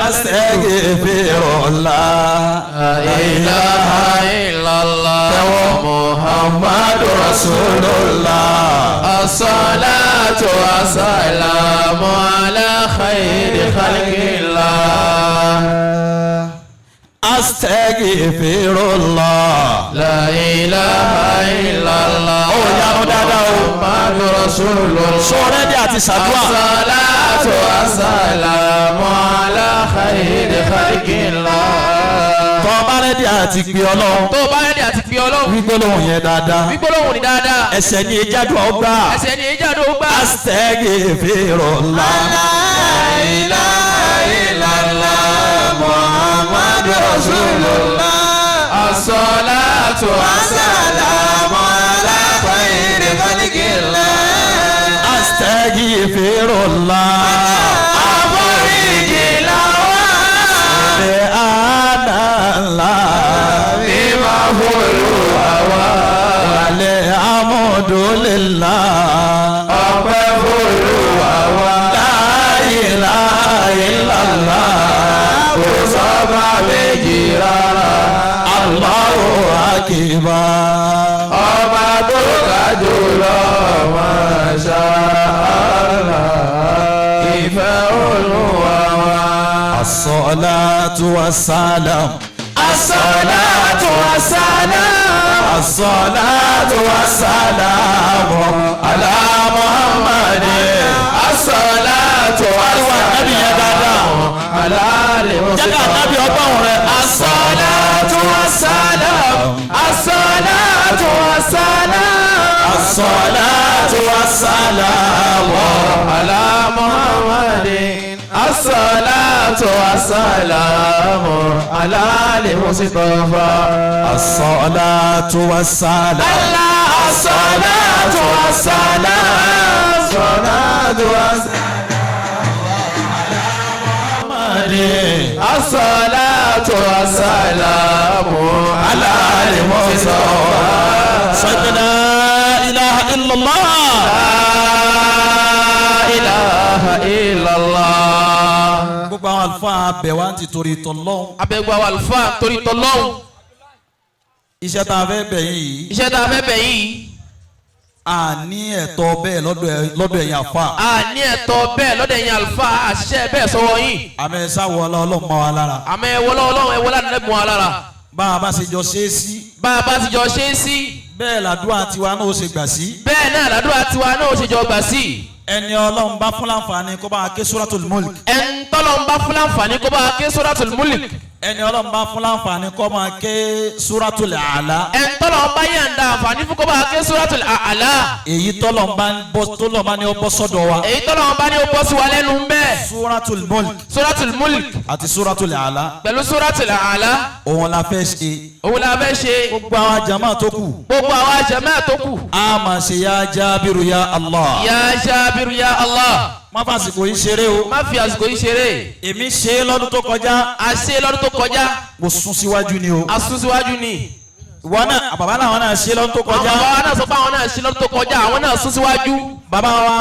astaghfirullah la ilaha illallah muhammadu rasulullah as-salatu was-salamu ala khayri khalqillah astaghfirullah la ilaha illallah muhammadu rasulullah sọ̀rọ̀ ẹ̀dí àti sàdúrà as-salatu was-salamu ala khayri khalqillah. tó bá rẹ́dí àti gbé ọlọ́run tó bá rẹ́dí àti gbé ọlọ́run gbígbólóhùn yẹn dáadáa gbígbólóhùn ni dáadáa ẹsẹ̀ ní ìjádùn ọgbà ẹsẹ̀ ní ìjádùn ọgbà astaghfirullah la ilaha illallah muhammadu rasulullah as-salatu was-salamu ala khayri khalqillah astaghfirullah àforíjì làwọn subhanallah bímọ f'Olúwa wàlẹ̀ amúdúlélá ọpẹ́ f'Olúwa la ilaha illallah kò sọ́ba méjì rárá Allahu akbar ọba tó ga jùlọ Masha Allah ìfẹ́ Olúwa wa. as-salatu was-salam as-salatu was-salam as-salatu was-salam ala Muhammadin as-salatu was-salam ala jẹ́ká nábì ọgbọ́n rẹ̀ as-salatu was-salam as-salatu was-salam as-salatu was-salam ala Muhammadin as-salatu was-salam ala al-Mustafa as-salatu was-salam as-salatu was-salam as-salatu was-salam as-salatu was-salam ala al-Mustafa la ilaha illallah la ilaha illallah. gbogbo àwọn àlùfáà bẹ̀ wá ti torí tọ́lọ́hún abẹ́gbọ́ àwọn àlùfáà torí tọ́lọ́hún iṣẹ́ tá a fẹ́ bẹ̀ yìí iṣẹ́ tá a fẹ́ bẹ̀ yìí a ní ẹ̀tọ́ bẹ́ẹ̀ lọ́dọ̀ ẹ̀yin àfáà a ní ẹ̀tọ́ bẹ́ẹ̀ lọ́dọ̀ ẹ̀yin àlùfáà àṣìṣe bẹ́ẹ̀ sọ́wọ́ yín àmọ́ ẹ sáwọ́ ọlọ́run mọ́ wa lára àmọ́ ẹ wọlé ọlọ́run ẹ wọlé àdínlẹ́bùn wa lára bá a bá ṣe jọ ṣe é sí bá a bá ti jọ ṣe é sí bẹ́ẹ̀ làdúrà tiwa náà ó ṣe gbà sí bẹ́ẹ̀ náà làdúrà tiwa náà ó ṣe jọ gbà sí ẹni ọlọ́run bá fún láǹfààní kó bá a ké suratul mulk ẹn tọ́lọ́ ń bá fún láǹfààní kó bá a ké suratul mulk ẹni ọlọ́run bá fún láǹfààní kó máa ké suratul àlá ẹn tọ́lọ́ ń bá yàǹda àǹfààní fún kó bá a ké suratul àlá èyí tọ́lọ̀ bá ní ó bọ́ sọ́dọ̀ wa èyí tọ́lọ́ ń bá ní ó bọ́ sí wa lẹ́nu ń bẹ́ẹ̀ suratul mulk suratul mulk àti suratul àlá pẹ̀lú suratul àlá òun la fẹ́ ṣe òun la fẹ́ ṣe gbogbo àwọn jama tó kù gbogbo àwọn jàmáà tó kù a máa ṣe ya Jabiru ya Allah ya Jabiru ya Allah má fà àsìkò yìí ṣeré o má fi àsìkò yìí ṣeré èmi ṣe é lọ́dún tó kọjá a ṣe lọ́dún tó kọjá mo sún síwájú ni o a sún síwájú ni ìwọ náà bàbá náà náà ṣe lọ́dún tó kọjá àwọn bàbá náà sọ pé àwọn náà ṣe lọ́dún tó kọjá àwọn náà sún síwájú bàbá wa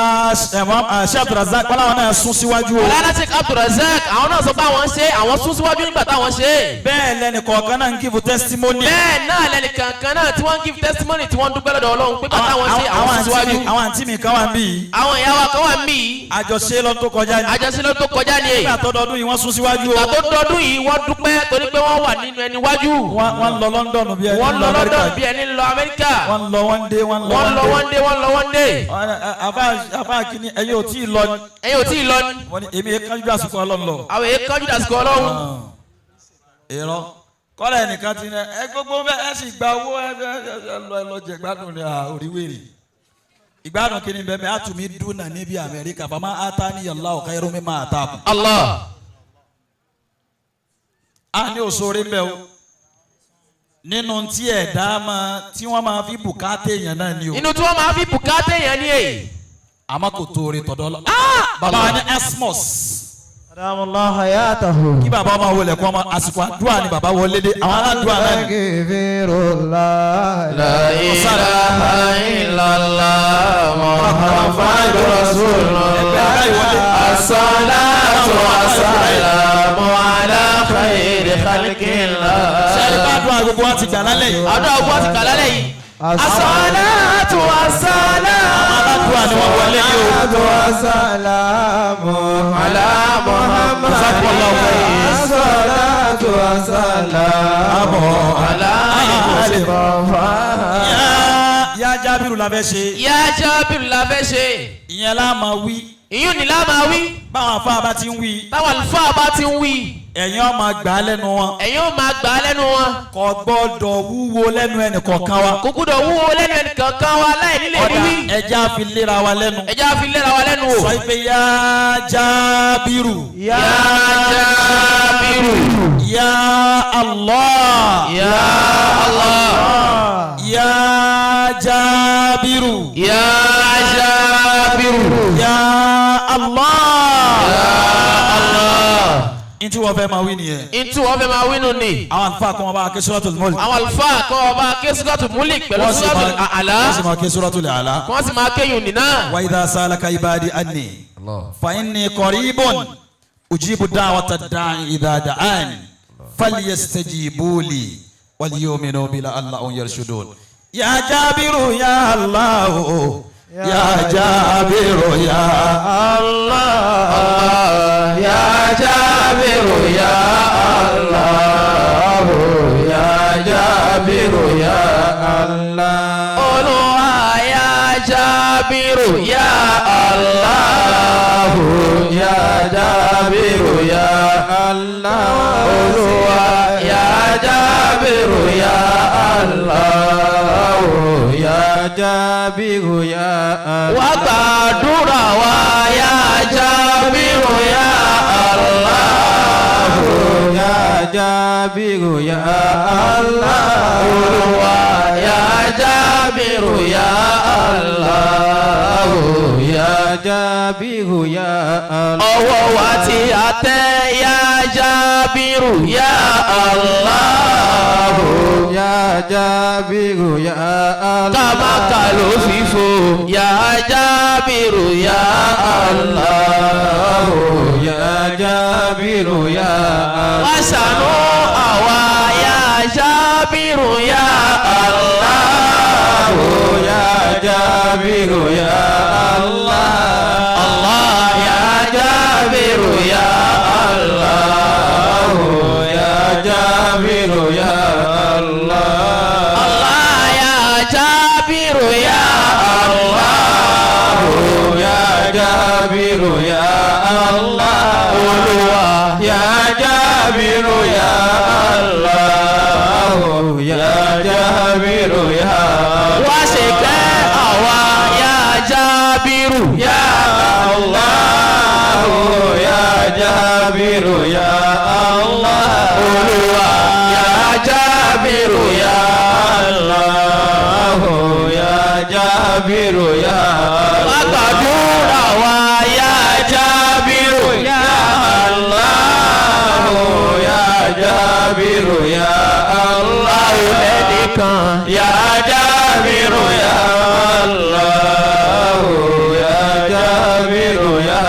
Sheikh Abdulrazak wọn làwọn náà sún síwájú o ọ̀làdá Sheikh Abdulrazak àwọn náà sọ pé àwọn ṣe àwọn sún síwájú nígbà táwọn ṣe bẹ́ẹ̀ lẹ́nu kọ̀ọ̀kan náà ń give testimony bẹ́ẹ̀ náà lẹ́nu kankan náà tí wọ́n ń give testimony tí wọ́n ń dúpẹ́ lọ́dọ̀ Ọlọ́run pé bàtà wọn ṣe àwọn sún síwájú àwọn àǹtí mi kan wà ń bí àwọn ìyá wa kan wà ń bí àjọṣe lọ́dún tó kọjá ni àjọṣe lọ́dún tó kọjá ni nígbà tó dọdún yìí wọ́n sún síwájú o ìgbà tó dọdún yìí wọ́n dúpẹ́ torí pé wọ́n wà nínú ẹni wájú wọ́n lọ London bí ẹni wọ́n lọ London bí ẹni lọ Amẹ́ríkà wọ́n lọ wọ́n dé wọ́n lọ wọ́n dé àbá kìíní ẹ̀yin ò tí ì lọ ni ẹ̀yin ò tí ì lọ ni wọ́n ní èmi kájú àsìkò Ọlọ́run lọ. àwọn èyí kájú dàsìkò Ọlọ́run. èrò kọ́lá ẹnìkan ti ní ẹ gbogbo bẹ́ẹ̀ ẹ sì gba owó ẹ lọ jẹ gbádùn ní oríwèrè ìgbádùn kìíní bẹ́ẹ̀ mi àtúmí dúnà níbi Amẹ́ríkà fama ataniyallahu khairum mimma atakum. Allah. a ní òṣèré ń bẹ o nínú tí ẹ̀dá tí wọ́n máa fi bùkátà èèyàn náà ni o. inú tí wọ́n máa fi bùkátà èèyàn ni èyí. àmọ́ kò tó orin tọ̀dọ̀ lọ. bàbá wa ní Asmus. Adamallah hayatahu. kí bàbá máa wọlé kọ́ ọmọ àsìkò àdúrà ni bàbá wọlé dé àwọn aládùúrà náà ni. La ilaha illallah Muhammadur Rasulullah. as-salatu was-salamu خير خلق الله. sẹ́ni bá dùn àgùkù wọn ti gbà lálẹ́ yìí. àdó ọgbọ́n ti kà lálẹ́ yìí. As-salatu was-salamu aládùúrà ni wọ́n wọlé yìí o. was-salamu ala Muhammad. As-salatu was-salamu ala Muhammad. yá Jábìrù la fẹ́ ṣe. Yá Jábìrù la fẹ́ ṣe. ìyẹn la máa wí. ìyún ni la máa wí. báwọn afá bá ti ń wí. táwọn àlùfáà bá ti ń wí. ẹ̀yin ó máa gbà á lẹ́nu wọn. ẹ̀yin ó máa gbà á lẹ́nu wọn. kò gbọ́dọ̀ wúwo lẹ́nu ẹnì kọ̀ọ̀kan wa. kò gbọ́dọ̀ wúwo lẹ́nu ẹnì kankan wa láì nílé wíwí. ẹja fi léra wa lẹ́nu. ẹja fi léra wa lẹ́nu o. sọ pé yá Jábìrù. Yá Jábìrù. yá Allah. Yá Allah. yá Jábìrù. Yá Jábìrù. yá Allah. Yá Allah. ntí wọ́n fẹ́ máa wí nìyẹn. ntí wọ́n fẹ́ máa wí nù ni. àwọn àlùfáà kan wọn bá ké Suratul Mulk. àwọn àlùfáà kan wọn bá ké Suratul Mulk pẹ̀lú Suratul A'la. wọ́n sì máa ké Suratul A'la. wọ́n sì máa kéyìn nínà. wa idha salaka ibadi anni fa inni qaribun ujibu da'wata da'i idha da'ani falyastajibu li walyu'minu bi la'allahum yarshudun. ya Jabiru ya Allah ya Jabiru ya Allah Ya Jabiru ya Allah, ya Jabiru ya Allah. Olúwa ya Jábìrù ya Allah. Ya Jabiru ya Allah. Olúwa ya Jabiru ya Allah. Ya Jabiru ya Allah. wá gbàdúrà wa ya Jábìrù ya Allah. Ya Jabiru ya Allah. Olúwa ya Jábìrù ya Allah. Ya Jabiru ya Allah. ọwọ́ wa tí a tẹ́ ya Jábìrù ya Allah. Ya Jabiru ya Allah. kàmákà ló fìfò ya Jábìrù ya Allah. Ya Jabiru ya Allah. wá ṣàánú àwa ya Jábìrù ya Allah. Ya Jabiru ya Allah. Allah ya Jábìrù ya Allah. Ya Jabiru ya Allah. Allah ya Jábìrù ya Allah. Ya Jabiru ya Allah. Olúwa Ya Jabiru ya Allah. Ya Jabiru ya Allah. wá ṣe kẹ́ àwa ya Jábìrù Ya Allah. Ya Jabiru ya Allah. Olúwa Ya Jabiru ya Allah. Ya Jabiru ya wá Allah. gbàdúrà wa ya Jábìrù Ya Allah. Ya Jabiru ya Allah. ẹnìkan Ya Jabiru ya Allah. Ya Jabiru ya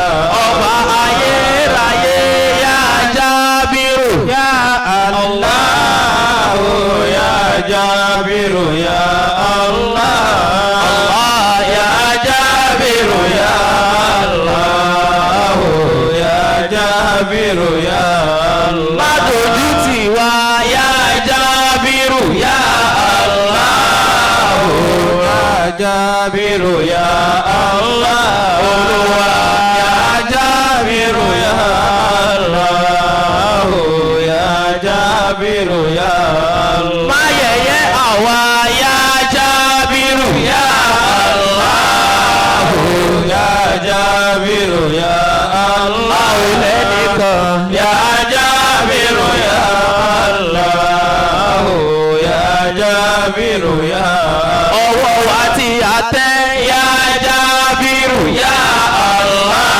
ọba ayérayé ya Jábìrù Ya Allah. Ya Jabiru ya Allah. Allah Ya Jabiru ya Allah. Ya Jabiru ya Allah. má dojú tì wá ya Jábìrù ya Allah. Ya Jabiru ya Allah. Olúwa Ya Jabiru ya Allah. Ya Jabiru ya Allah. má yẹ̀yẹ́ àwa ya Jábìrù ya Allah. Ya Jabiru ya Allah. ẹnìkan Ya Jabiru ya Allah. Ya Jabiru ya ọwọ́ wa tí a tẹ́ ya Jábìrù ya Allah.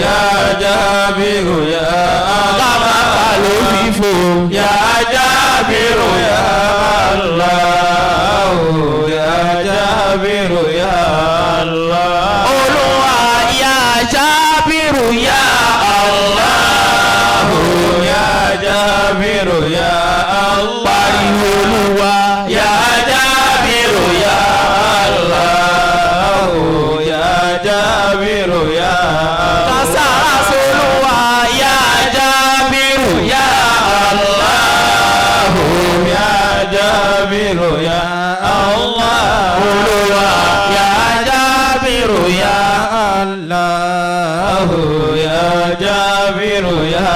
Ya Jabiru ya kàmákà ló fìfò Ya Jabiru ya Allah. Ya Jabiru ya Allah. Olúwa ya Jábìrù ya Allah. Ya ya Allah. Pariwo Olúwa ya Jabiru ya Allah. Ya Jabiru ya Allah. Kasara Olúwa ya Jabiru ya Allah. Ya Jabiru ya Allah. Olúwa ya Jabiru ya Allah. Ya Jabiru ya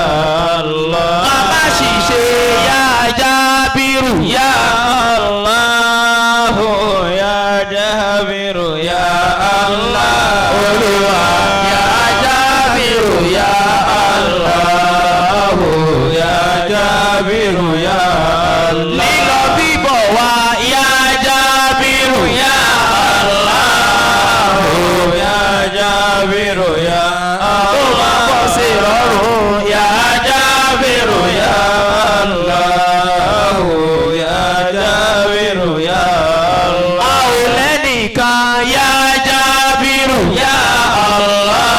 Allah. Mama ṣìṣe ya Jabiru ya Allah. Ya Jabiru ya Allah. Olúwa ya Jabiru ya Allah. Ya Jabiru ya Allah. Lílọ bíbọ̀ wa ya Jabiru ya Allah. Ya Jabiru ya Allah. Bọ́ sí rọrùn ya Jabiru ya Allah. Ya Jabiru ya Allah. A ò lẹ́nìkan ya Jabiru ya Allah.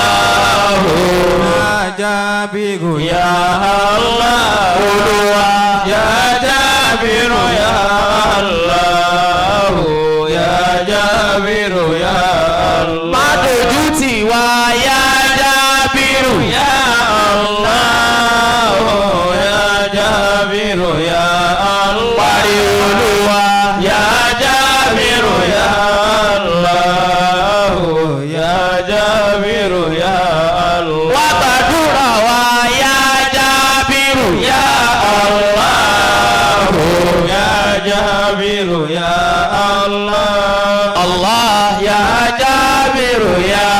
Ya Jabiru ya Allah. Olúwa ya Jabiru ya Allah. Ya Jabiru ya Allah. Má dojú tì wá ya Jabiru ya Allah. Ya Jabiru ya Allah. Pariwo Olúwa ya Jabiru ya Allah. Ya Jabiru ya Allah. Wá gbàdúrà wa ya Jabiru ya Allah. Ya Jabiru ya Allah. Allah ya Jabiru ya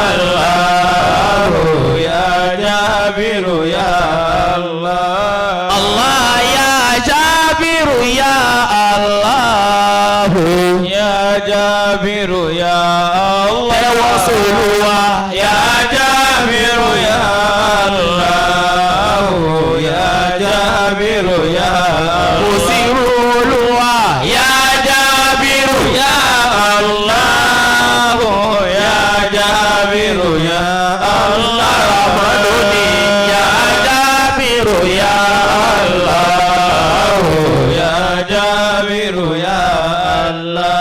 Allah. Ya Jabiru ya Allah. Allah ya Jabiru ya Allah. Ya Jabiru ya Allah. Tẹ́wọ́ s'Olúwa ya Jabiru ya Allah. Ya Jabiru ya Allah. Kò sí irú Olúwa ya Jabiru ya Allah. Ya Jabiru ya Allah. Ramadani ya Jabiru ya Allah. Ya Jabiru ya Allah.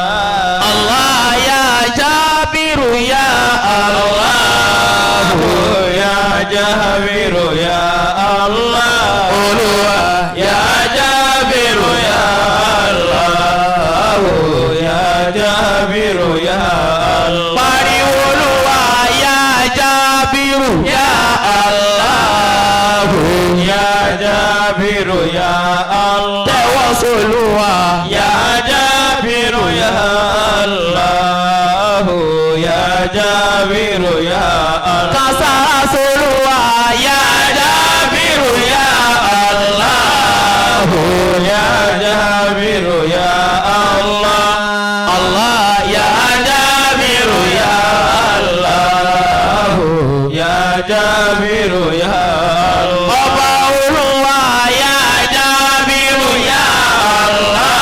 Allah ya Jabiru ya Allah. Ya Jabiru ya Allah. Olúwa ya Jabiru ya Allah. Ya Jabiru ya Allah. Pariwo Olúwa ya Jabiru ya Allah. Ya Jabiru ya Allah. Tẹ́wọ́ s'Olúwa ya Jabiru ya Allah. Ya Jabiru ya Allah. Kasara s'Olúwa ya Jabiru ya Allah. Ya Jabiru ya Allah. Allah ya Jabiru ya Allah. Ya Jabiru ya Allah. Ọba Olúwa ya Jabiru ya Allah.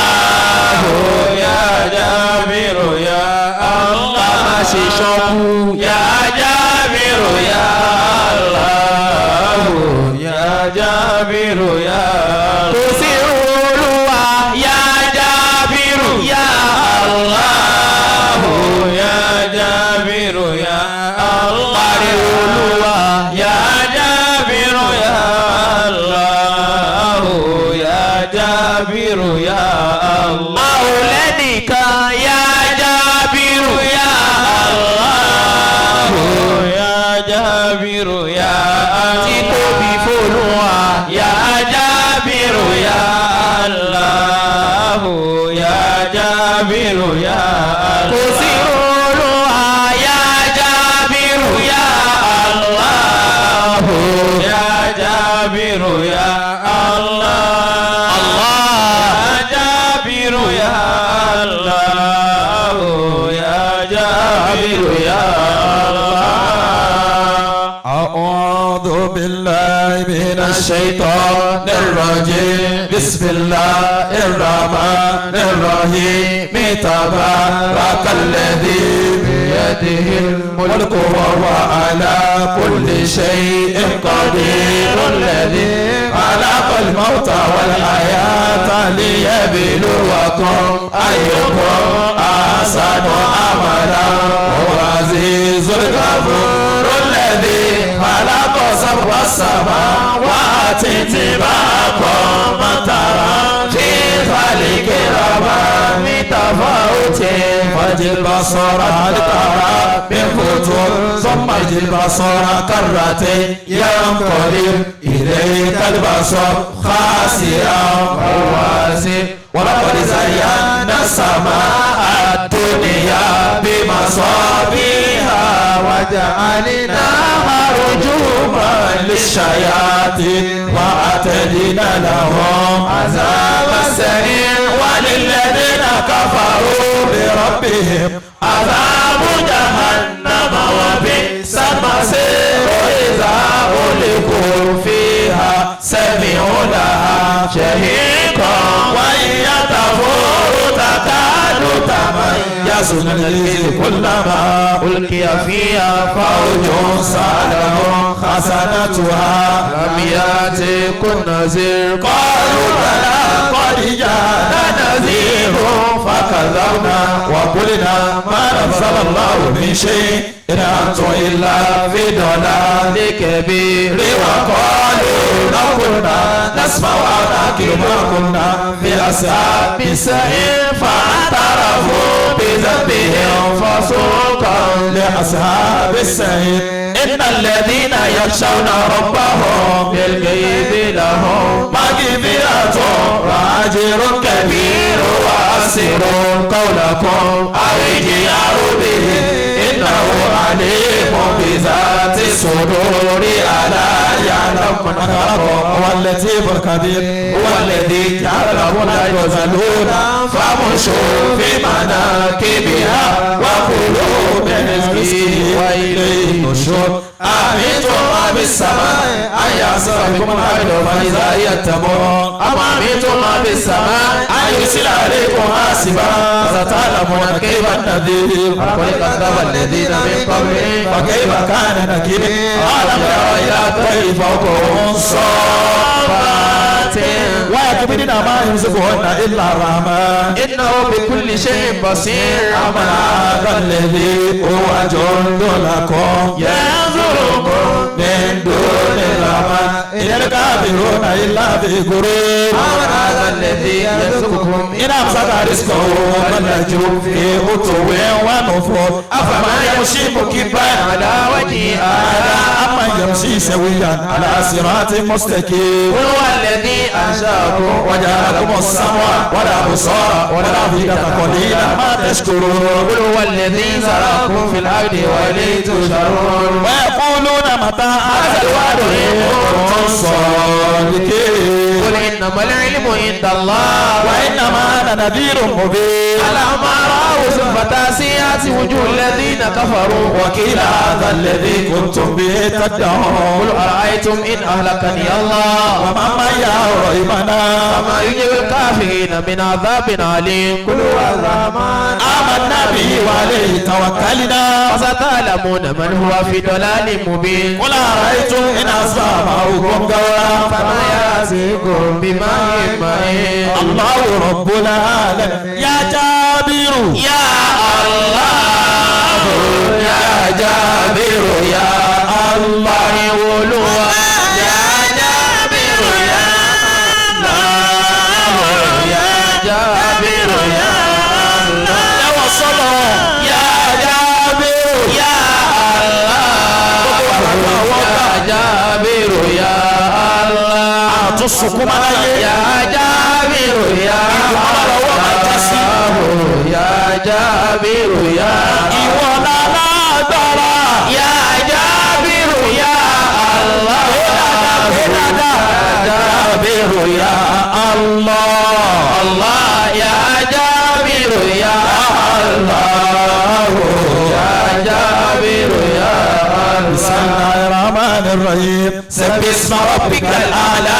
Ya Jabiru ya Allah. Má ṣe ṣọ́kú ya Jabiru ya Allah. Ya Jabiru ya Allah. Kò sí Olúwa ya Jabiru ya Allah. Ya Jabiru ya Allah. Pariwo Olúwa ya Jabiru ya Allah. Ya Jabiru ya Allah. A ò lẹ́nìkan ya Jabiru ya Allah. Ya Jabiru ya Allah. Títóbi f'Olúwa ya Jabiru ya Allah. Ya Jabiru ya Allah. Kò sí Olúwa ya Jabiru ya Allah. Ya Jabiru ya Allah. Allah ya Jabiru ya Allah. Ya Jabiru ya Allah. أعوذ بالله من الشيطان الرجيم بسم الله الرحمن الرحيم تبارك الذي بيده الملك وهو على كل شيء قدير الذي خلق الموت والحياة ليبلوكم أيكم أحسن عملا وهو العزيز الغفور الذي خلق سبع السماوات طباقا ما ترى في خلق الرحمن تفاوت فاجعل البصر هل ترى من فطور ثم اجعل البصر كرتين ينقلب إليك البصر خاسئا وهو حسير ولقد زينا السماء الدنيا بمصابيح وجعلناها رجوما للشياطين وأعتدنا لهم عذاب السعير وللذين كفروا بربهم عذاب جهنم وبئس المصير إذا ألقوا فيها سمعوا لها شهيقا وإن يتفوروا تكاد تميز من الغيظ كلما ألقي فيها فوج سألهم خزنتها لم يأتكم نذير قالوا بلى قد جاءنا نذير فكذبنا وقلنا ما نزل الله من شيء إن أنتم إلا في ضلال كبير وقالوا لو كنا نسمع أو نعقل ما كنا في أصحاب السعير فاعترفوا بذنبهم فسوقا لأصحاب السعير إن الذين يخشون ربهم بالغيب لهم مغفرة وأجر كبير وأسروا قولكم أو اجهروا به إنه عليم بذات الصدور ألا يعلم من خلق هو اللطيف الخبير هو الذي جعل لكم الأرض ذلولا فامشوا في مناكبها وكلوا من رزقه وإليه النشور أمنتم ما بالسماء أن يعصف بكم الأرض فإذا هي تمور أم أمنتم ما بالسماء أن يرسل عليكم حاسبا فستعلمون كيف النذير ولقد كذب الذين من قبلهم فكيف كان نكير ألم يروا إلى الطير فوقهم صافات ويكبدن ما يمسكهن إلا الرحمن إنه بكل شيء بصير أمن هذا الذي هو جند لكم ينظركم من دون الرحمن إن الكافرون إلا في غرور أمن هذا الذي يرزقكم إن أمسك رزقه فليجوا في عتو ونفور أفمن يمشي مكبا على وجهه أهدى أمن يمشي سويا على صراط مستقيم هو الذي أنشأكم وجعلكم السمع والأبصار والأفئدة قليلا ما تشكرون هو الذي زرعكم في الأرض وإليه تحشرون ويقولون متى هذا الوعد إن كنتم صادقين قل إنما العلم عند الله وإنما أنا نذير مبين ألم رأوا زلفة سيئات وجوه الذين كفروا وقيل هذا الذي كنتم به تدعون قل أرأيتم إن أهلكني الله ومن معي أو رحمنا فما يجب الكافرين من عذاب عليم قل هو الرحمن آمنا به وعليه توكلنا وستعلمون من هو في ضلال مبين قل أرأيتم إن أصبح معكم غورا فما يأتيكم بماء معين الله رب العالمين يا جابر يا الله يا جابر يا الله ولوا يا جابر يا الله يا جابر يا الله يا وصله يا جابر يا الله يا جابر يا الله تصكم علي يا جابر يا الله يا جابر يا إيوانا لا درا يا جابر يا الله يا جابر يا الله الله يا جابر يا الله يا جابر يا الله بسم الله الرحمن الرحيم سبح اسم ربك الأعلى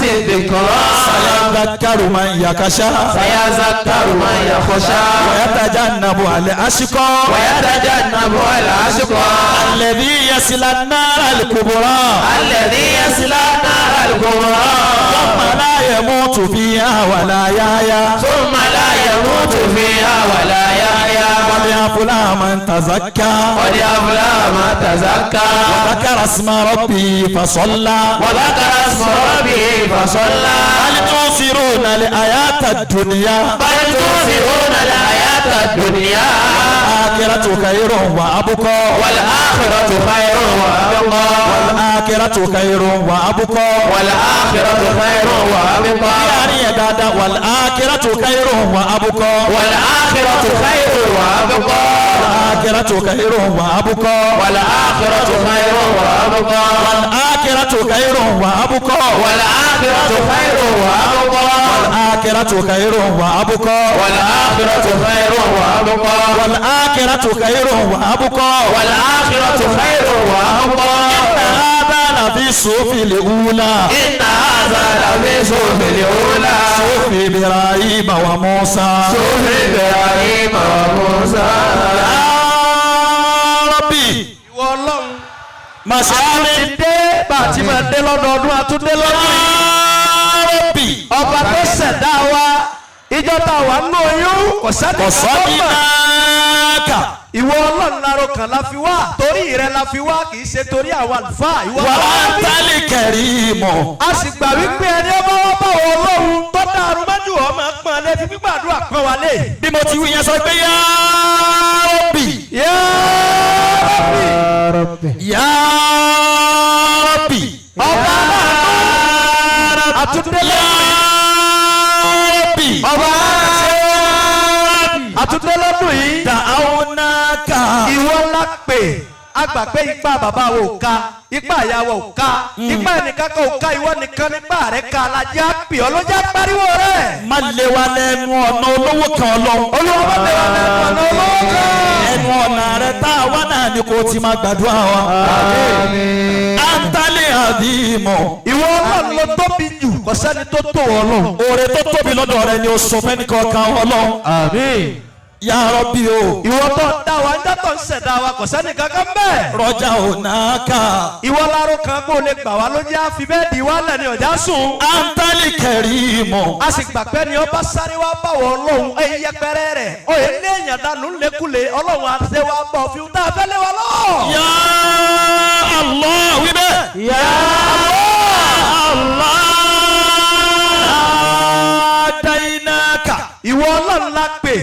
الذكرى سيذكر من يخشى سيذكر من يخشى ويتجنبها الأشقى الذي يصل النار الكبرى ثم لا يموت فيها ولا يحيا قد أفلح من تزكى وذكر اسم ربه فصلى بل تؤثرون الحياة الدنيا والآخرة خير وأبقى يعني يا دادا والآخرة خير وأبقى في الصوف الأولى صوف إبراهيم وموسى يا ربي مسامي bàtí máa dé lọ́dọọdún àtúndé lọ́dún يا ربي ọba tó ṣẹ̀dá wa ìjọ tá a wà nínú oyún kò sẹ́ni وصدناك ìwọ ọlọ́run láró kan la fi wá torí rẹ la fi wá kì í ṣe torí àwọn àlùfáà ìwọ وأنت الكريم a sì gbà wípé ẹni ọba wọn bá wọn ọlọ́run tó dàrú mọ́jú ọmọ pọ́n lé fi gbígbàdúrà pọ́n wálé. bí mo ti wí yẹn sọ pé yá Rabbi yá Rabbi yá Rabbi ọba àtúndélé yá Rabbi ọba àtúndélé dùn yìí. da'awnaka ìwọ ńlá pè agbàgbé ipá bàbá wo ká ipá ìyàwó ká ipá ẹnìkan kan ká ìwọ nìkan nípa rẹ ká alájà pè ọ ló jẹ pariwo rẹ. má lé wa lẹ́nu ọ̀nà olówó kan Ọlọ́run. olúwa bá lè wà lẹ́nu ọ̀nà olówó kan. ẹnu ọ̀nà rẹ tá a wá náà ni kò ti máa gbàdúrà wa. antali àdìmọ̀. ìwọ ọlọ́run ló tóbi jù kò sẹ́ni tó tó ọlọ́run. oore tó tóbi lọ́dọ̀ rẹ ni o sọ fẹ́ni kankan Ọlọ́run. àmín. Ya Rabbi o. ìwọ tó dá wa ń dátọ̀ ń ṣẹ̀dá wa kò sẹ́ni kankan bẹ́ẹ̀. rọjà ònàkà. ìwọ láró kan kó lè gbà wá ló jẹ́ àfi bẹ́ẹ̀ di wá lẹ̀ ní ọ̀já sùn. antali kẹrìmọ̀. a sì gbà pé ni ọba sáré wá bá wọ ọlọ́run ẹ̀yìn yẹpẹrẹ rẹ̀ ó yẹ ní èèyàn dànù lékulè ọlọ́run àti wa bọ̀ fi tá a fẹ́ lé wa lọ. Ya Allah wíbẹ̀. Ya Allah. Dainaka. ìwọ ọlọ́run la pè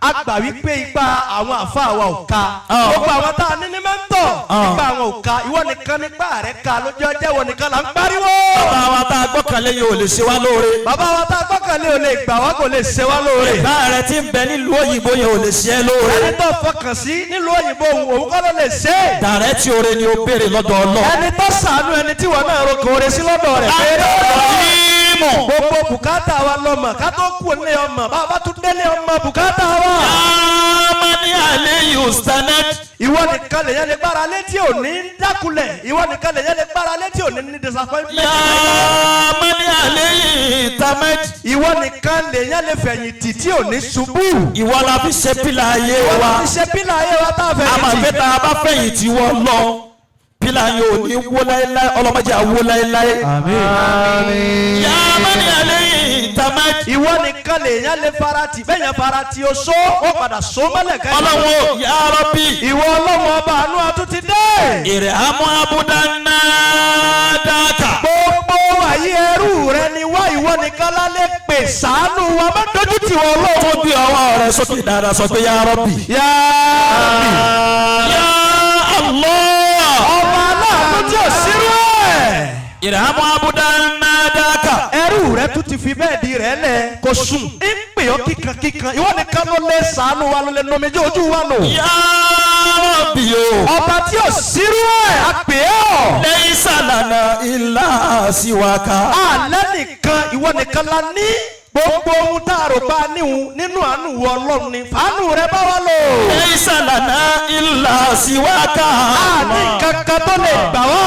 agbà wípé ipa àwọn àfáà wa ò ká gbogbo àwọn tá a ní ní mẹ́ńtọ̀ ipa àwọn ò ká ìwọ nìkan nípa rẹ̀ ká lójú ọjọ́ ìwọ nìkan là ń pariwo. bàbá wa tá a gbọ́kànlé yìí ò lè ṣe wá lóore. bàbá wa tá a gbọ́kànlé ò lè gbà wá kò lè ṣe wá lóore. ìgbà rẹ ti ń bẹ nílùú òyìnbó yẹn ò lè ṣe é lóore. ẹni tó fọkàn sí nílùú òyìnbó òun kọ́ ló lè ṣe. dàrẹ́ tí oore ni ó béèrè lọ́dọ̀ Ọlọ́run. ẹni tó ṣàánú ẹni tí wọn náà roko oore sí lọ́dọ̀ rẹ̀. gbogbo bùkátà wa lọ́mọ ká tó kú ní ọmọ bàbá tún délé ọmọ bùkátà wa. Amani Aliyu Stanet. ìwọ nìkan lè yẹn lè gbára létí òní dákulẹ̀ ìwọ nìkan lè yẹn lè gbára létí òní ní disappointment. Amani Aliyu Tamet. ìwọ nìkan lè yẹn lè fẹ̀yìntì tí òní ṣubú. ìwọ la fi ṣe pílà ayé wa. ìwọ ti ṣe pílà ayé wa tá a fẹ̀yìntì. a máa fẹ́ tá a bá fẹ̀yìntì wọ́n lọ. pílà yóò ní wó láéláé ọlọ́mọdé àwó láéláé. àmín. Amani Aliyu Tamet. ìwọ nìkan lè yẹn lè farati bẹ́ẹ̀ yẹn farati o so ó padà so mọ́lẹ̀ kẹ́yìn. Ọlọ́run ya Rabbi. ìwọ ọlọ́run ọba àánú àtúntì dé. èrè àmọ́ abúdáná dáàkà. gbogbo àyè ẹrú rẹ ni wá ìwọ nìkan lálẹ́ pè sàánú wa má dojú tì wọ́n lọ. tó gbé ọwọ́ rẹ sókè dáadáa sọ pé ya Rabbi. Ya Rabbi. Ya Allah. ọba aláàánú tí ò sírú ẹ̀. èrè àmọ́ abúdáná dáàkà. ẹrú rẹ tún ti fi bẹ́ẹ̀dì rẹ lẹ̀ kó sùn. ń pè ọ́ kíkankíkan ìwọ nìkan ló lè sàánú wa ló lè nomijé ojú wa nù. Ya Rabbi o. ọba tí ò sírú ẹ̀ á pè ọ́. laysa lana illa siwaka. alẹ́ nìkan ìwọ nìkan la ní gbogbo ohun tá a rò bá níhun nínú àánú wọ ọlọ́run ni fàánù rẹ bá wà lò. laysa lana illa siwaka. àní kankan tó lè gbà wá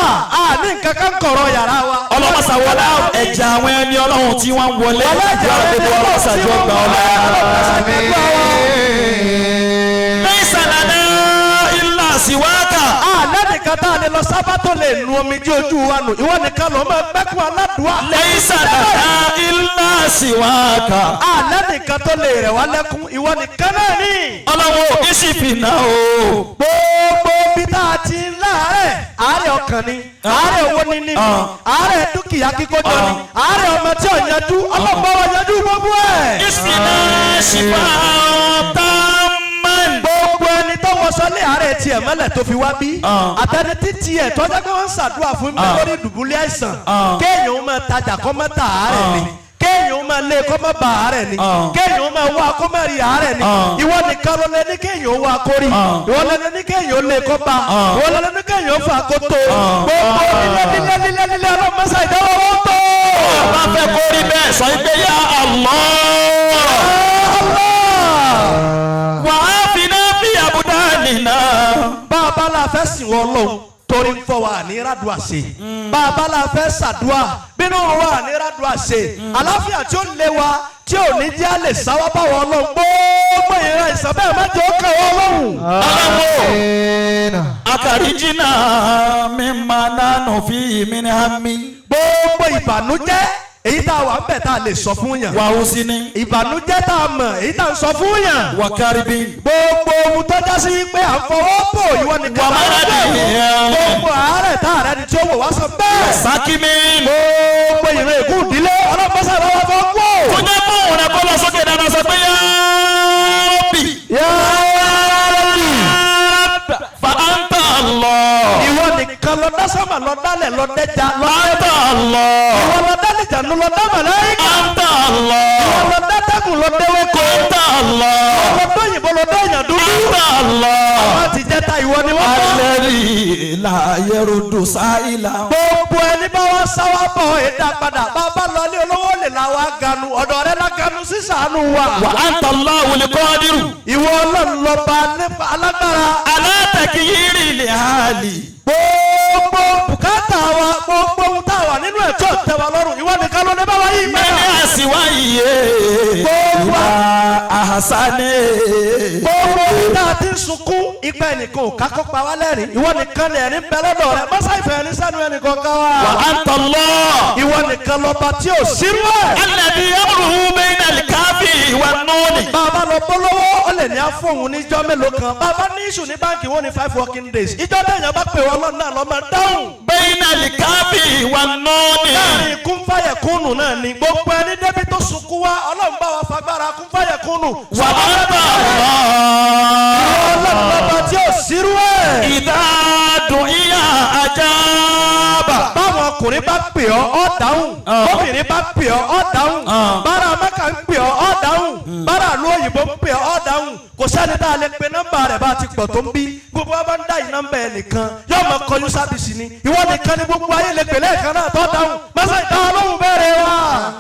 àní kankan kọ̀rọ̀ yàrá wa. ọlọ́mọsà wọlé ẹ̀jẹ̀ àwọn ẹni ọlọ́run tí wọ́n ń wọlé ìjọ àgbẹ̀dẹ ọlọ́mọsà jọ gbà ọlá. laysa lana illa siwaka. lẹ́nìkan tá a lè lọ sábà tó lè nu omi jí ojú wa nù ìwọ nìkan ló máa gbẹ́kun aládùúgbò. laysa lana illa siwaka. lẹ́nìkan tó lè rẹ̀ wá lẹ́kún ìwọ nìkan náà ni. ọlọ́wọ́ ìṣìfìnà o. gbogbo bí tá a ti ń láàárẹ̀ àárẹ̀ ọkàn ni àárẹ̀ owó níní ni àárẹ̀ dúkìá kíkójọ ni àárẹ̀ ọmọ tí ò yanjú ọlọ́pàá wa yanjú gbogbo ẹ̀. ìṣìnà ṣìfà tamman. gbogbo ẹni tó wọṣọ lé àárẹ̀ tiẹ̀ mọ́lẹ̀ tó fi wá bí àtẹni títí ẹ̀ tọ́jà pé wọ́n ń ṣàdúrà fún mi lórí dùbúlẹ̀ àìsàn kéèyàn ó máa tajà kọ́ mọ́ ta àárẹ̀ ni kéèyàn ó máa lé kọ́ mọ́ ba àárẹ̀ ni kéèyàn ó máa wá kọ́ mọ́ rí àárẹ̀ ni ìwọ nìkan ló lé ní kéèyàn ó wá kórì ìwọ ló lé ní kéèyàn ó lé kọ́ ba ìwọ ló lé ní kéèyàn ó fà kó tó gbogbo lílẹ̀ ọlọ́mọṣà ìdáwọ́ wọn tó. ọba fẹ́ kórì bẹ́ẹ̀ sọ pé ya Allah. wàá fi náà fi àbúdá nìna. bàbá la fẹ́ sìn wọ́n lọ́wọ́ torí ń fọ wa ní radua ṣe bàbá la fẹ́ ṣàdúà bínú wa ní radua ṣe àlàáfíà tí ó lé wa tí ò ní jẹ́ àlè sáwá báwọ̀ ọlọ́run gbogbo ìran ìsàn bẹ́ẹ̀ má jẹ́ ó kàn wọ́n lọ́hùn. aláwọ̀ akarijina mi máa nánú fi mi ní àmì. gbogbo ìbànújẹ́ èyí tá a wà ń bẹ̀ tá a lè sọ fún yàn. wà ó sí ni. ìbànújẹ́ tá a mọ̀ èyí tá a sọ fún yàn. wà kárí bí. gbogbo ohun tó dá sí pé à ń fọwọ́ bò ìwọ nìkan wà á rẹ̀ nìyẹn. gbogbo àárẹ̀ tá a rẹ̀ ni tí ó wò wá sọ bẹ́ẹ̀. sákìmí. gbogbo ìran ègún ìdílé ọlọ́pàá lọ́wọ́ fọ́ kú. kó jẹ́ kó òun rẹ̀ kó lọ sókè dáadáa sọ pé yá bì. yá fa anta Allah. ìwọ nìkan lọ dá sọ́mà lọ dálẹ̀ lọ dẹ́ja lọ anta Allah. ìwọ lọ dálẹ̀ jànú lọ dá màláíkà. anta Allah. ìwọ lọ dá dẹ́kun lọ déwéko. anta Allah. ìwọ lọ dóyìnbó lọ dóyàn dúdú. anta Allah. àwọn ti jẹ́ ta ìwọ ni wọ́n kọ́. alẹ́rì láyẹ̀rọ̀dọ̀ sáìlà. gbogbo ẹni bá wá sáwá bọ̀ ẹ̀dá padà bàbá lọlé olówó lè la wa ganu ọ̀dọ̀ rẹ̀ la ganu sísànù wa. wà á ń tọ́ lọ́wọ́ lè kọ́ dírù. ìwọ ọlọ́run lọ́ba nípa alágbára. alátẹ̀kì yìí lè hàlì. gbogbo bùkátà wa gbogbo ohun tá a wà nínú ẹ̀tọ́ tẹ́ wa lọ́rùn ìwọ nìkan ló ní bá wa yí mẹ́ta. mẹ́ni àṣìwá yìí gbogbo àhásánì. gbogbo ìta àti sunkún ipa ẹnìkan ò kákọ́ pa wá lẹ́rìn ìwọ nìkan lè ní bẹ lọ́dọ̀ rẹ mọ́sá ìfẹ́ ní sẹ́nu ẹnìkan ká wá. wà á ń tọ́ lọ́. ìwọ nìkan lọ́ba tí ò sírú ẹ̀. alẹ́bí ọ̀rùn bẹ́ẹ̀ ní káfí ìwà nùní. bàbá lọ bọ́lọ́wọ́ ó lè ní afọ́hùn níjọ́ mélòó kan bàbá ní ìṣù ní báńkì wọn ní 5 working days ìjọ tẹ̀yàn bá pè wọ́n lọ́nà lọ́ máa dáhùn. bẹ́ẹ̀ ní káfí ìwà nùní. láàrin kúnfàyẹ̀ kúnnù náà ni gbogbo ẹni débi tó sunkún wá ọlọ́run bá wa fagbára kúnfàyẹ̀ kúnnù. wà á ń tọ́ lọ́. ọlọ́run lọ́ba tí ò sírú ẹ̀. ìdádùn ìyá ajábà. báwọn ọkùnrin bá pè ọ́ ọ́ dáhùn obìnrin bá pè ọ́ ọ́ dáhùn bára mẹ́ka ń pè ọ́ ọ́ dáhùn bára ìlú òyìnbó ń pè ọ́ ọ́ dáhùn kò sẹ́ni tá a lè pe nọ́mbà rẹ̀ bá ti pọ̀ tó ń bí gbogbo wa bá ń dá yìí nọ́mbà ẹ̀ nìkan yóò mọ kọjú sábìsì ni ìwọ nìkan ni gbogbo ayé lè pè lẹ́ẹ̀kan náà tó dáhùn mọ́sá ìdáhùn lóhùn bẹ́ẹ̀rẹ̀ wa.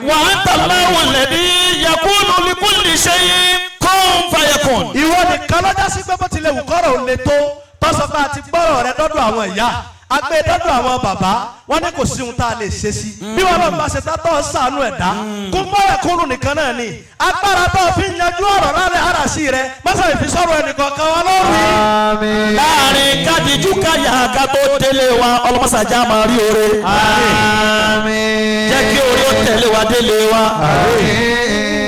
wà á ń tàláwọ̀ lẹ́bí yakunu likulli shay'in kun fayakun. ìwọ nìkan lọ́jà sí pé bó tilẹ̀ wù kọ́rọ̀ ò le tó tọ́sọ̀fà àti gbọ́rọ̀ rẹ dọ́dọ̀ àwọn ìyá agbe dọ́dọ̀ àwọn bàbá wọn ní kò sí ohun tá a lè ṣe sí bí wọn bá ń bá ṣe tátọ́ sànú ẹ̀dá kún bọ́ọ̀rẹ̀ kúnnù nìkan náà ni agbára tó fi ń yanjú ọ̀rọ̀ lálẹ́ àràsí rẹ mọ́sá ìfisọ́rọ̀ ẹnìkan kan wá lórí. láàrin kádìjú káyà ká tó délé wa ọlọ́mọsàjà máa rí oore. jẹ́ kí oore ó tẹ̀lé wa délé wa.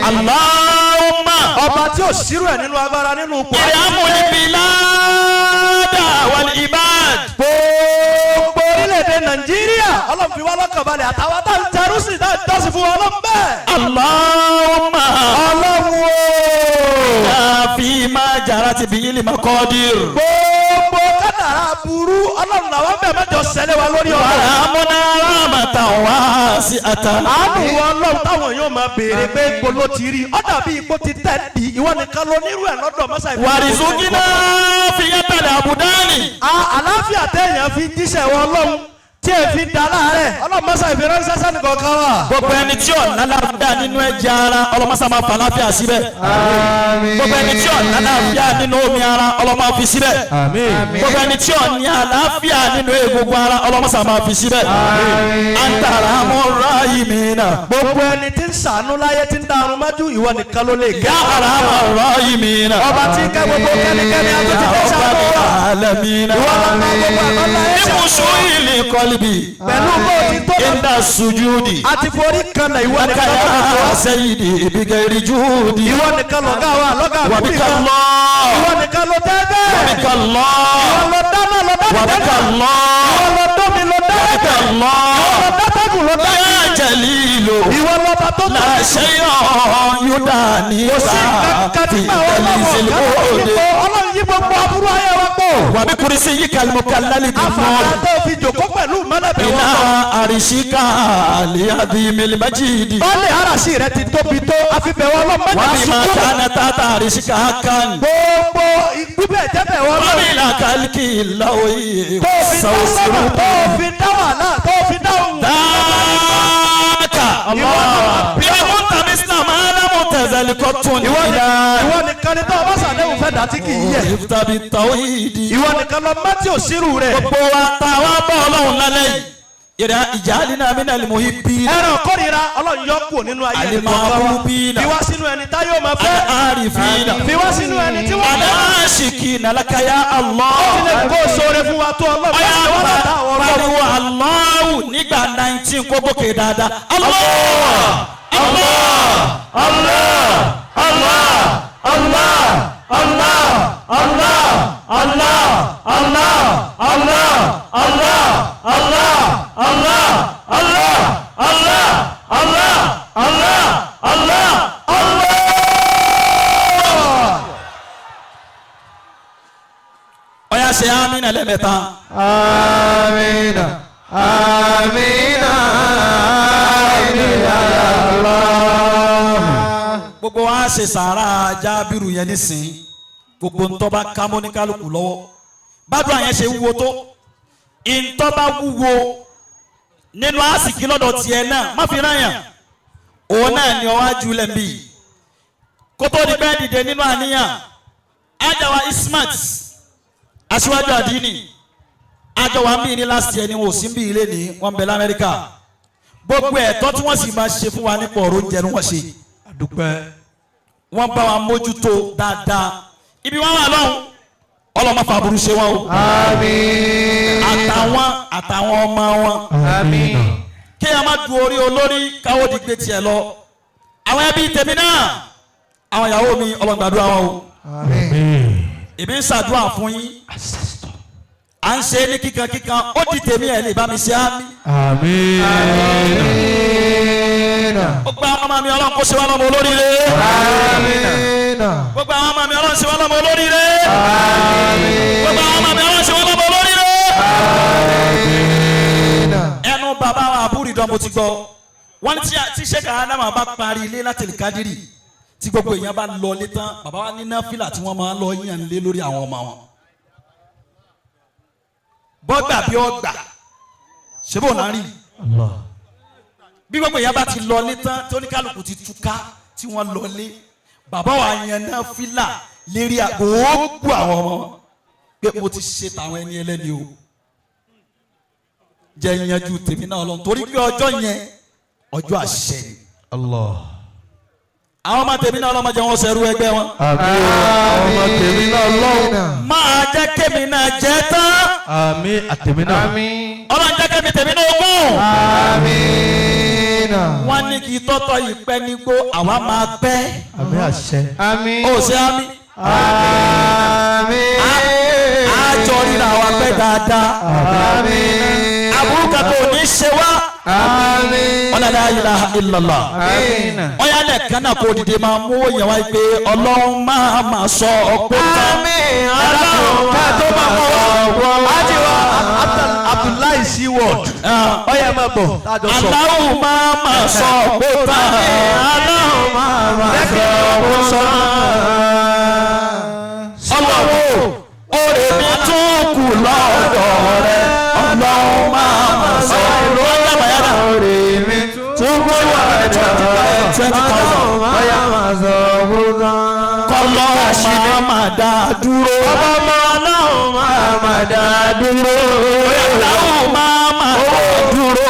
Allahumma. ọba tí ò sírò ẹ̀ nínú agbára nínú ipò. ìrìnàmúlì bìláàdà wal ibad. gbogbo orílẹ̀-èdè nàìjíríà ọlọ́run fi wá lọ́kàn balẹ̀ àtàwọn tá ń tẹrú sí náà jọ́sí fún wọn ọlọ́run bẹ́ẹ̀. Allahumma. ọlọ́run o. fi máa jàrá ti bí ilé máa kọ́ dìrù. gbogbo kádàrá burú ọlọ́run làwọn bẹ́ẹ̀ mẹ́jọ ṣẹlẹ̀ wa lórí ọ̀rọ̀. wàhálà amúná rámàtà wá sí ata. àánú wọn ọlọ́run táwọn yóò máa béèrè pé ipò ló ti rí ọ̀dà bí ipò ti tẹ̀ bí ìwọ nìkan ló nírú ẹ̀ lọ́dọ̀ mọ́sá ìfẹ́. wàrìsùnkínà fi yẹ́tàlẹ̀ àbùdánì. àlàáfíà téèyàn fi jíṣẹ́ wọn ọlọ́run tí ẹ fi da láàárẹ̀ ọlọ́mọṣà ìfiránṣẹ́ sẹ́ni kọ̀ọ̀kan wa. gbogbo ẹni tí ò lálàáfíà nínú ẹ̀jẹ̀ ara ọlọ́mọṣà máa fà láfíà síbẹ̀. gbogbo ẹni tí ò lálàáfíà nínú omi ara ọlọ́mọ fi síbẹ̀. gbogbo ẹni tí ò ní àlàáfíà nínú egungun ara ọlọ́mọṣà máa fi síbẹ̀. antara mọ́ra yìí mi nà. gbogbo ẹni tí ń ṣàánú láyé tí ń darun mọ́jú ìwọ nìkan ló lè gẹ́. yàrá mọ́ra yìí mi nà. ọba tí kẹ́ gbogbo kẹ́nikẹ́ni àtúntì fẹ́ ṣàánú wa. ìwọ lọ́mọ gbogbo àgbọ̀lá ẹ̀ ṣàánú. pẹ̀lú bó ti tó lọ. inda sujudi. a ti forí kanlẹ̀ ìwọ nìkan ló lè Baka sayidi bigari judi. ìwọ nìkan lọ̀gá wa lọ́gá àbúrò Wabika kan. Allah. ìwọ nìkan ló tẹ́ bẹ́ẹ̀. Wabika Allah. ìwọ ló dáná ló dá Wabika Allah. ìwọ ló dómi ló dá Wabika Allah. ìwọ ló dátẹ́gùn ló dá Ya jalilu. ìwọ ló bá tó La shay'un yudani kò sí kankan tí màá wọ́n dalizil lọ́wọ́ ode. ọlọ́run yí gbogbo aburú ayé wa pọ̀. Wa bi kursiyikal mukallali bin àfàlà nur. tó fi jòkó pẹ̀lú mọ́lẹ̀bẹ̀ Ila wọn. arishika li adhimil majidi. bọ́ọ̀lì arásì rẹ ti tóbi tó àfibẹ̀ wọn lọ Wa mọ́jà bima sùkúrù. kana tata arishika hakan. gbogbo ìgbúbẹ̀ jẹ́bẹ̀ wọn lọ. Wa bila kalki lawi tó fi dá sawsiru. sọ́nà tó fi dá wàhálà tó fi dá òun. Daka Allah. Bí wọ́n tàbí Islam Ádámù tẹ̀sẹ̀lì kọ́ tún ìwọ ìlà. nìkan ni tó o bá sàdéhùn fẹ́ dà tí kì í yẹ. Tàbí tàwíìdì. ìwọ nìkan lọ mọ́tì òsírù rẹ̀. Gbogbo wa ta wá bọ́ ọlọ́run lálẹ́ yìí. Ìrà ìjà àlínà àmínà lè mọ̀ yí bí. ẹran kórìíra ọlọ́run yọ kúrò nínú ayé ẹni Àlìmọ̀ kọ̀ọ̀kan wa. àbúbínà. fi wá sínú ẹni tá yóò máa fẹ́. Àrífínà. fi wá sínú ẹni tí wọ́n fẹ́. Aláṣìkì nàlákàyà Allah. ó ti lè kó sóore fún wa tó ọlọ́run. Ọ̀yá láti wọ́n bàtà àwọn ọlọ́run. pariwo Allahu nígbà 19 kó gòkè dáadáa. Allah! Allah! Allah! Allah! Allah! Allah! Allah! Allah! Allah! Allah! Allah! Allah! Allah! Allah! Allah! Allah! Allah! Allah! Allah! Ọ̀yá ṣe àmín ẹlẹ́mẹ̀ta. Amina. Amina. Gbogbo wa ṣe sàárà Jábìrù yẹn nísìn gbogbo ntọ́ba kámọ́ ní kálukú lọ́wọ́ bádùn àyẹn ṣe wúwo tó ntọ́ba wúwo nínú àsìkí lọ́dọ̀ tiẹ̀ náà má fi ràn yàn òun náà ni ọwọ́ ajúlẹ̀ ń bì kótó ní bẹ́ẹ̀ dìde nínú àníyàn ajáwa Ismat aṣíwájú àdínì ajáwa ń bì ní last year ni wọn ò sí ń bì ilé ní wọn bẹ l'Amẹ́ríkà gbogbo ẹ̀tọ́ tí wọ́n sì máa ṣe fún wa nípa ọ̀rọ̀ oúnjẹ ni wọ́n ṣe dúpẹ́. wọ́n bá wa mójútó dáadáa ibi wọn wà lọ́hùn ọlọ́mọ fàbùrù ṣe wọn o. Àmín. àtàwọn ọmọ wọn. Àmín. kí a má du orí olórí káwọ́ di gbé tiẹ̀ lọ. àwọn ẹbí tèmi náà àwọn ìyàwó mi ọlọ́gbàdúrà wọn o. Àmín. èmi ń ṣàdúrà fún yín. à ń ṣe ní kíkankíkan ó di tèmi ẹ̀ lè bá mi ṣe á mi. Àmín. gbogbo àwọn ọmọ mi ọlọ́run kó ṣe wá lọ́mọ olóríire. Àmín. gbogbo àwọn ọmọ mi ọlọ́run ṣe wá lọ́mọ olóríire. Àmín. gbogbo àwọn ọmọ mi ọlọ́run ṣe wá lọ́mọ olóríire. ẹnu bàbá wa àbúrìdán mo ti gbọ́ wọ́n ní tí sẹ́ka ádámà bá parí ilé láti lè kádìrì tí gbogbo èèyàn bá lọ ilé tán bàbá wa ní náfìlà tí wọ́n máa ń lọ yàn lé lórí àwọn ọmọ wọn. bọ́gbà bí ọgbà ṣé bò náà rí bí gbogbo èèyàn bá ti lọ ilé tán tí oníkálukú ti túká tí wọ́n lọ ilé bàbá wa yan náfìlà lérí gbogbo àwọn ọmọ wọn pé mo ti ṣe tàwọn ẹni ẹlẹ́ni o jẹ́ yanjú tèmi náà lọ torí pé ọjọ́ yẹn ọjọ́ àṣẹ ni. Allah. àwọn ọmọ tèmi náà lọ́mọ jẹ́ wọn sẹ́rú ẹgbẹ́ wọn. Àmín. Ọmọ tèmi náà lọ́wọ́. máa jẹ́ kémi náà jẹ́ tán. àmín àtẹ̀mí náà. Àmín. ọlọ́run jẹ́ kémi tèmi náà gùn. Àmín. wọ́n ní kí tọ́tọ́ yìí pẹ́ nígbó àwa máa pẹ́. àmín àṣẹ. Àmín. ó ṣe àmì. Àmín. àjọ ríra wa pẹ́ dáadáa. Àmín. àbúrò kàtó ò ní ṣe wá. Àmín. wala la ilaha illallah. Àmín. ọ̀yá lẹ́ẹ̀kan náà kò dìde máa mú òyìn wá pé ọlọ́run máa sọ ọ̀pọ̀ tán. Àmín. Ọlọ́run ká tó máa mú wa. láti wá Abdullahi Seaward. ọyẹ máa bọ̀ tájọ sọ. Allahu máa sọ ọ̀pọ̀ tán. Allahu máa sọ ọ̀pọ̀ tán. ọlọ́run òrè mi tún kù lọ́dọ̀ rẹ̀ ọlọ́run máa Ọ̀yá máa sọ gbọ́dọ̀. kọ́lọ́ máa dá dúró. Ọmọ ọlọ́run máa dá dúró. aláwọ̀ máa dá dúró.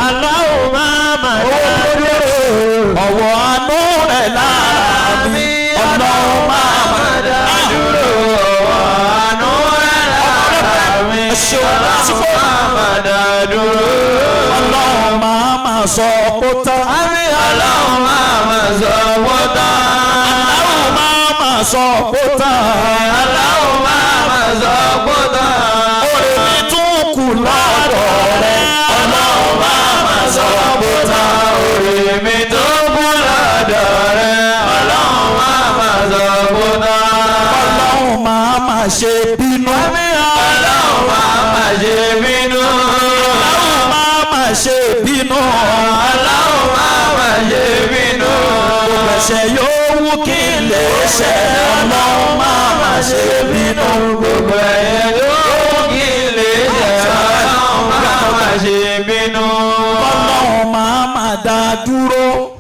Aláwọ̀ máa dá dúró. ọ̀wọ́ àánú rẹ̀ láàmì ọlọ́run máa dá dúró. Àánú rẹ̀ láàmì ọlọ́run máa dá dúró. ọlọ́run máa sọ kó tán. Ọlọ́run máa sọ kó tán. aláwọ̀ máa sọ kó tán. Aláwọ̀ máa sọ kó tán. orí mi tún kù lọ́dọ̀ rẹ̀. Ọlọ́run máa sọ kó tán. Orí mi tó kú lọ́dọ̀ rẹ̀. Ọlọ́run máa sọ kó tán. ọlọ́run máa ṣe bínú. Ọlọ́run máa ṣe bínú. ọlọ́run máa ṣe bínú. Ọlọ́run máa ṣe bínú. ẹ̀ṣẹ̀ yóò wú kí n lè ṣẹ̀. ọlọ́run máa ṣe bínú. Gbogbo ẹ̀yẹ ló kí lè jẹ́. Ọlọ́run máa ṣe bínú. ọlọ́run máa dá dúró.